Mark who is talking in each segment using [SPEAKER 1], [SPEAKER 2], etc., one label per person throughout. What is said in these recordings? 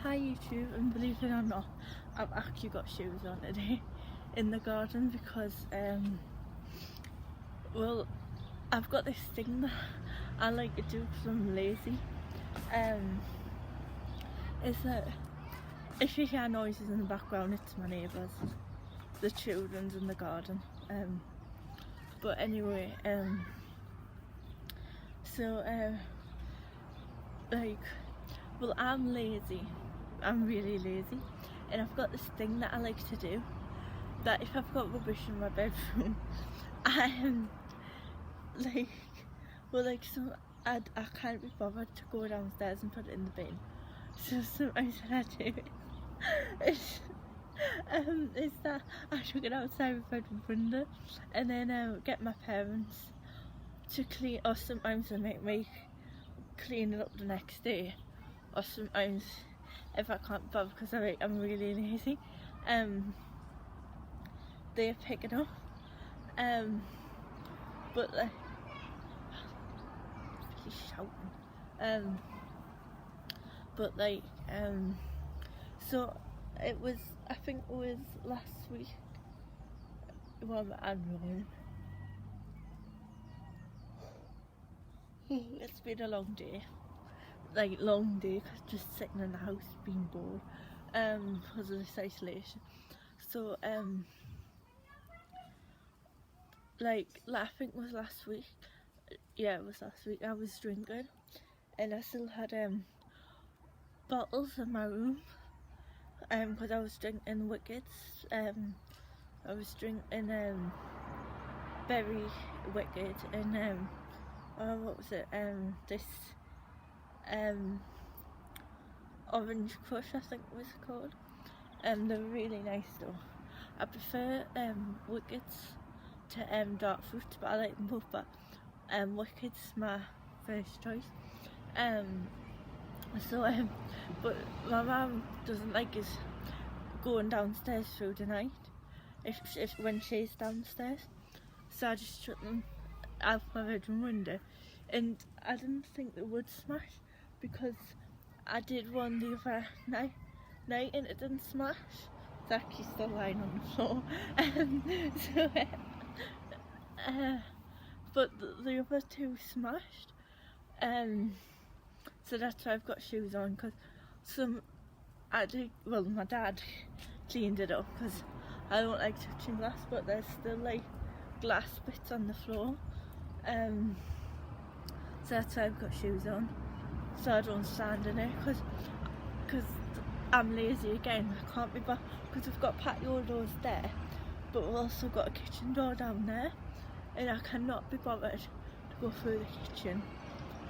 [SPEAKER 1] Hi YouTube, and believe it or not, I've actually got shoes on today in the garden because well, I've got this thing that I like to do because I'm lazy. Is that if you hear noises in the background, it's my neighbours, the children's in the garden. But anyway, so like, well, I'm lazy. I'm really lazy, and I've got this thing that I like to do, that if I've got rubbish in my bedroom, I am like, well, like, so I can't be bothered to go downstairs and put it in the bin. So sometimes what I do is that I took it outside my bedroom window, and then get my parents to clean, or sometimes they make me clean it up the next day, or sometimes if I can't bother because I'm really lazy, they pick it up. But like, he's shouting. But like, so it was, I think it was last week. Well, I'm wrong. It's been a long day. Like, long day, cause just sitting in the house being bored because of this isolation. So like, I think it was last week. Yeah, it was last week. I was drinking and I still had bottles in my room because I was drinking Wickeds. I was drinking Berry Wicked and what was it, this Orange Crush, I think it was called. They're really nice though. I prefer Wickeds to dark fruit, but I like them both, but Wicked's my first choice. But my mum doesn't like us going downstairs through the night if when she's downstairs, so I just shut them out my bedroom window, and I didn't think they would smash because I did one the other night and it didn't smash. It's actually still lying on the floor. But the other two smashed, so that's why I've got shoes on, because my dad cleaned it up because I don't like touching glass, but there's still like glass bits on the floor, so that's why I've got shoes on, so I don't stand in it, because I'm lazy again. I can't be bothered because we've got patio doors there, but we've also got a kitchen door down there, and I cannot be bothered to go through the kitchen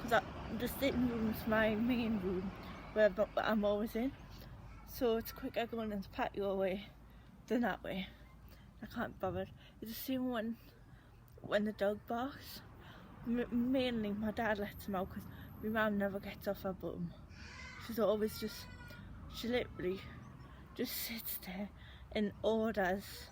[SPEAKER 1] because the sitting room's my main room where I'm always in, so it's quicker going into the patio way than that way. I can't bother. It's the same when the dog barks. Mainly my dad lets him out because my mum never gets off her bum. She literally just sits there and orders,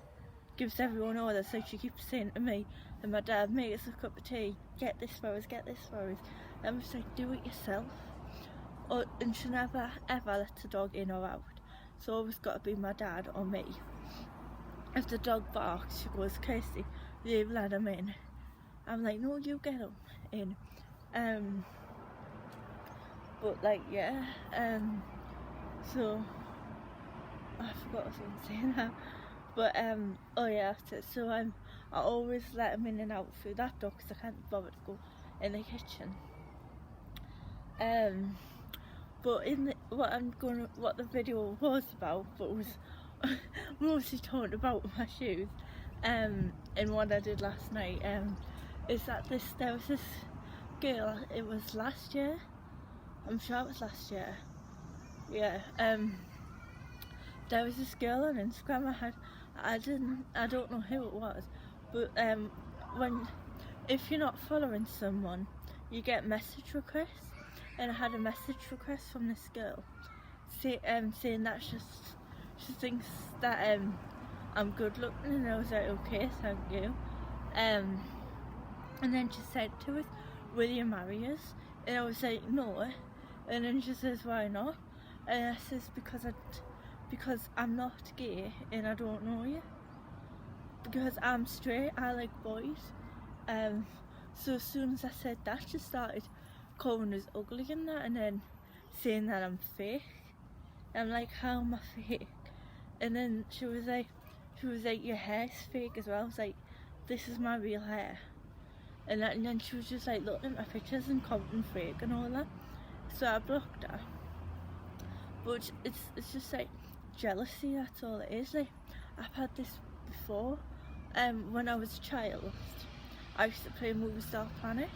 [SPEAKER 1] gives everyone orders. So she keeps saying to me and my dad, make us a cup of tea, get this for us, get this for us. And I'm just like, do it yourself. And she never ever lets the dog in or out. So always got to be my dad or me. If the dog barks, she goes, Kirsty, you've let him in. I'm like, no, you get him in. But like, yeah, so I forgot what I was going to say now. But oh yeah, so I always let him in and out through that door because I can't bother to go in the kitchen. But what the video was about, but was mostly talking about my shoes, and what I did last night, is that there was this girl, it was last year, I'm sure it was last year, yeah, there was this girl on Instagram. I don't know who it was, but if you're not following someone, you get message requests, and I had a message request from this girl saying that she thinks that I'm good looking, and I was like, okay, thank you. And then she said to us, will you marry us? And I was like, no. And then she says, why not? And I says because I'm not gay and I don't know you. Because I'm straight, I like boys. So as soon as I said that, she started calling us ugly and that, and then saying that I'm fake. I'm like, how am I fake? And then she was like, your hair's fake as well. I was like, this is my real hair. And then she was just like looking at my pictures and commenting fake and all that. So I blocked her. But it's just like jealousy, that's all it is. Like, I've had this before. When I was a child, I used to play Movie Star Planet,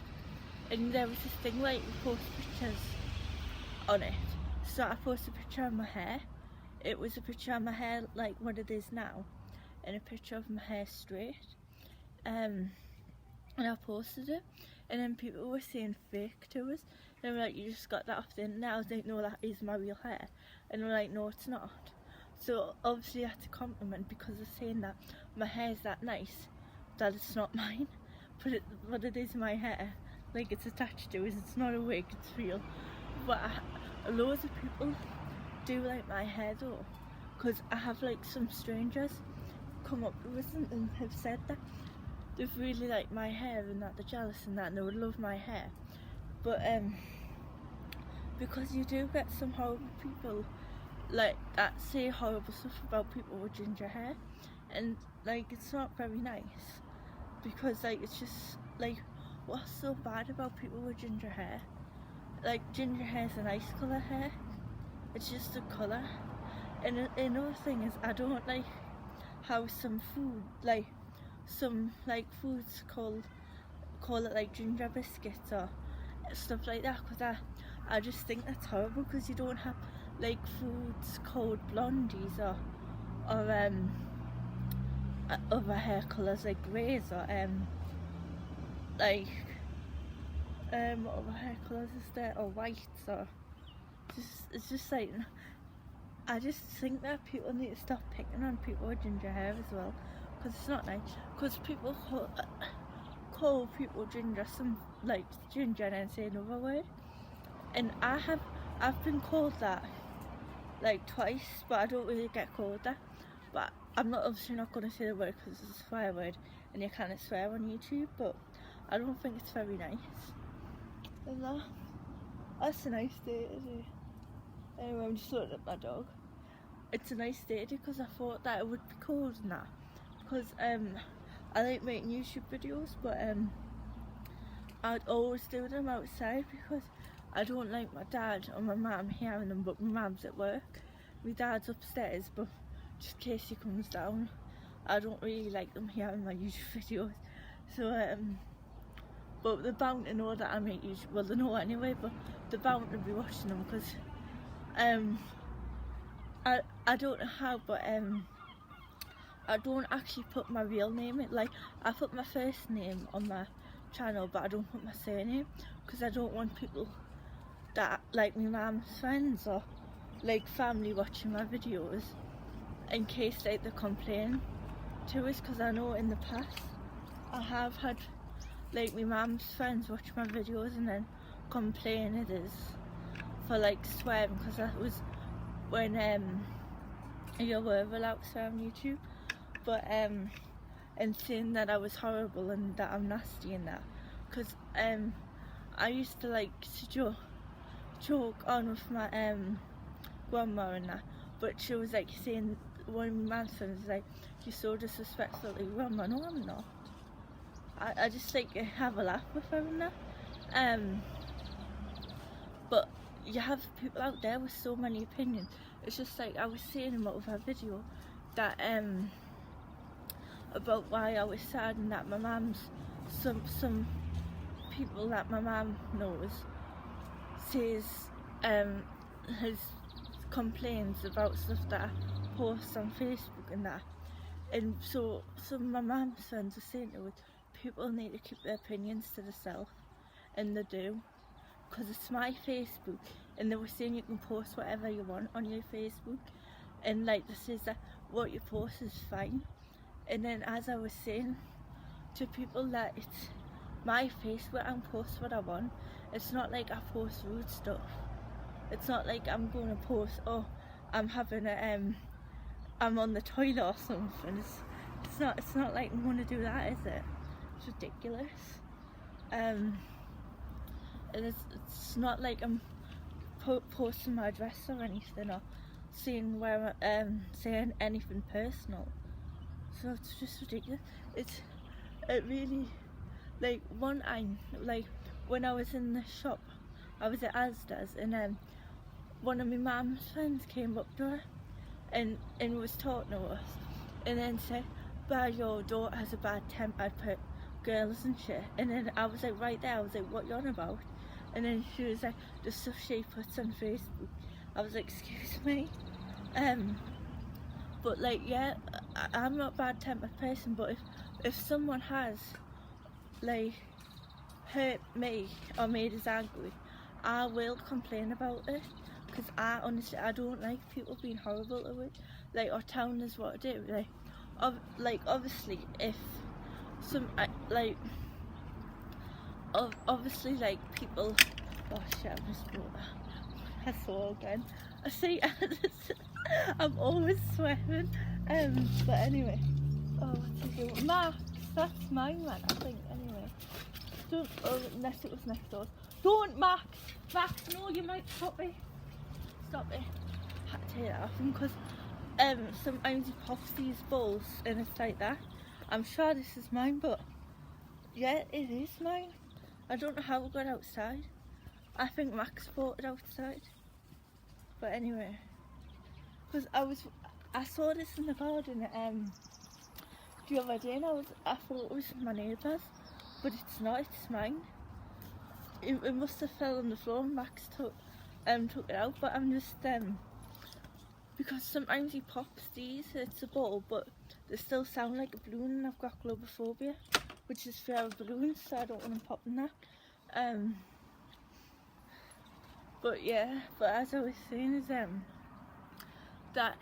[SPEAKER 1] and there was this thing like you post pictures on it. So I posted a picture of my hair. It was a picture of my hair like what it is now, and a picture of my hair straight. And I posted it, and then people were saying fake to us. They were like, you just got that off the internet. I was like, no, that is my real hair. And they were like, no, it's not. So obviously I had to compliment because they're saying that my hair is that nice, that it's not mine, but it is my hair. Like, it's attached to it. It's not a wig, it's real. But loads of people do like my hair though, because I have like some strangers come up to us and have said that they've really liked my hair and that they're jealous and that, and they would love my hair. But because you do get some horrible people like that say horrible stuff about people with ginger hair, and like it's not very nice, because like it's just like, what's so bad about people with ginger hair? Like, ginger hair is a nice colour hair, it's just a colour. And another thing is, I don't like how some food, like some like foods call it like ginger biscuits or stuff like that, because I just think that's horrible, because you don't have like foods called blondies or other hair colours like greys or like what other hair colours is there, or whites, or it's just like, I just think that people need to stop picking on people with ginger hair as well, because it's not nice. Because people call people ginger some like ginger and then say another word, and I've been called that like twice, but I don't really get called that. But I'm obviously not going to say the word because it's a swear word and you can't swear on YouTube, but I don't think it's very nice. And that's a nice day today. Anyway, I'm just looking at my dog. It's a nice day because I thought that it would be cold and that, because I like making YouTube videos, but I'd always do them outside because I don't like my dad or my mum hearing them, but my mum's at work. My dad's upstairs, but just in case he comes down, I don't really like them hearing my YouTube videos. So but they're bound to know that I make YouTube, well they know anyway, but they're bound to be watching them, because I don't know how, but I don't actually put my real name in. Like, I put my first name on my channel, but I don't put my surname, because I don't want people that like my mum's friends or like family watching my videos in case like they complain to us, because I know in the past I have had like my mum's friends watch my videos and then complain it is for like swearing, because that was when you were allowed to swear on YouTube, but and saying that I was horrible and that I'm nasty and that, because I used to like to joke on with my grandma and that, but she was like saying, one of my man's friends was like, you're so disrespectful to grandma. No, I'm not. I just like have a laugh with her and that. But you have people out there with so many opinions. It's just like I was saying in my other video that about why I was sad, and that my mum's some people that my mum knows says has complains about stuff that I post on Facebook and that, and so some of my mum's friends are saying to it, people need to keep their opinions to themselves, and they do, because it's my Facebook, and they were saying you can post whatever you want on your Facebook, and like this is that what you post is fine. And then as I was saying to people that it's my Facebook, I can post what I want. It's not like I post rude stuff. It's not like I'm going to post, oh, I'm having a I'm on the toilet or something. It's not like I'm going to do that, is it? It's ridiculous. And it's not like I'm posting my address or anything, or saying where saying anything personal. So it's just ridiculous. It really, like, one time, like when I was in the shop, I was at Asda's, and one of my mum's friends came up to her and was talking to us, and then said, "But your daughter has a bad temper, I'd put girls and shit." And then I was like, right there, I was like, what you on about? And then she was like, the stuff she puts on Facebook. I was like, excuse me? But like, yeah, I'm not a bad tempered person, but if someone has like hurt me or made us angry, I will complain about it, because I honestly, I don't like people being horrible to it, like, or telling us what to do. Like obviously if some obviously like people, oh shit, I just brought that. I saw again. I see. I'm always sweating. But anyway, oh, what's he doing? Max, that's mine, man. I think. Anyway, don't. Oh, unless it was next door. Don't, Max. Max, no, you might stop me. Stop it. I had to take that off him because sometimes he pops these balls and it's like that. I'm sure this is mine, but yeah, it is mine. I don't know how it got outside. I think Max brought it outside. But anyway, because I saw this in the garden the other day, and I thought it was my neighbour's, but it's not. It's mine. It must have fell on the floor and Max took it out. But I'm just because sometimes he pops these. It's a ball, but they still sound like a balloon, and I've got globophobia, which is fear of balloons, so I don't want them popping that. But yeah, but as I was saying is that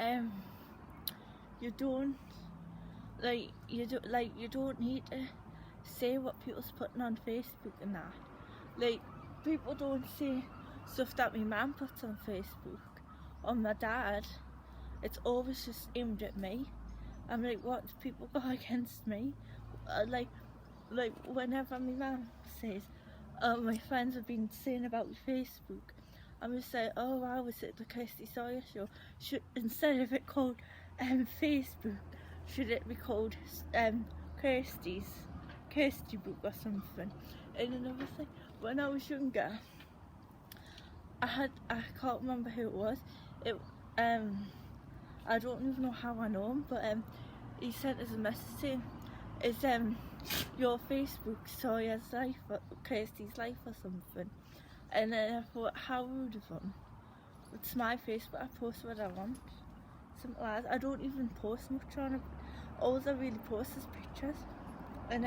[SPEAKER 1] you don't need to say what people's putting on Facebook and that. Like, people don't say stuff that my mum puts on Facebook or my dad. It's always just aimed at me. I'm like, what do people got against me? Like whenever my mum says, "Oh, my friends have been saying about Facebook," I'm just like, "Oh wow, is it the Kirsty Sawyer show?" Instead of it called Facebook, should it be called Kirsty Book or something? And another thing, when I was younger, I can't remember who it was. I don't even know how I know him, but he sent us a message saying, "Is your Facebook Sawyer's life or Kirsty's life or something?" And then I thought, how rude of him. It's my Facebook, I post what I want. Something like that. I don't even post much on it. All I really post is pictures. And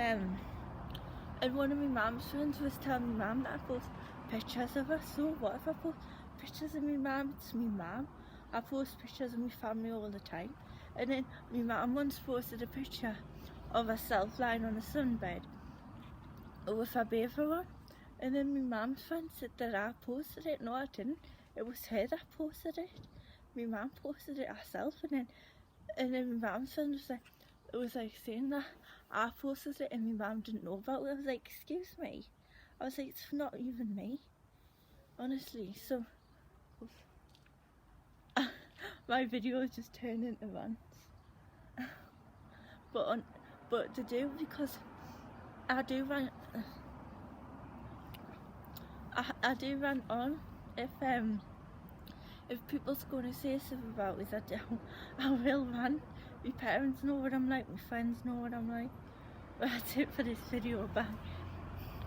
[SPEAKER 1] one of my mum's friends was telling my mum that I post pictures of her. So what if I post pictures of my mum? It's my mum. I post pictures of my family all the time. And then my mum once posted a picture of herself lying on a sunbed with her baby on. And then my mum's friend said that I posted it. No, I didn't. It was her that posted it. My mum posted it herself, and then my mum's friend was like saying that I posted it and my mum didn't know about it. I was like, excuse me. I was like, it's not even me, honestly. So my videos just turn into rants. But to do, because I do rant. I do rant on if people's going to say stuff about us, I will rant. My parents know what I'm like, my friends know what I'm like. But that's it for this video. Bye.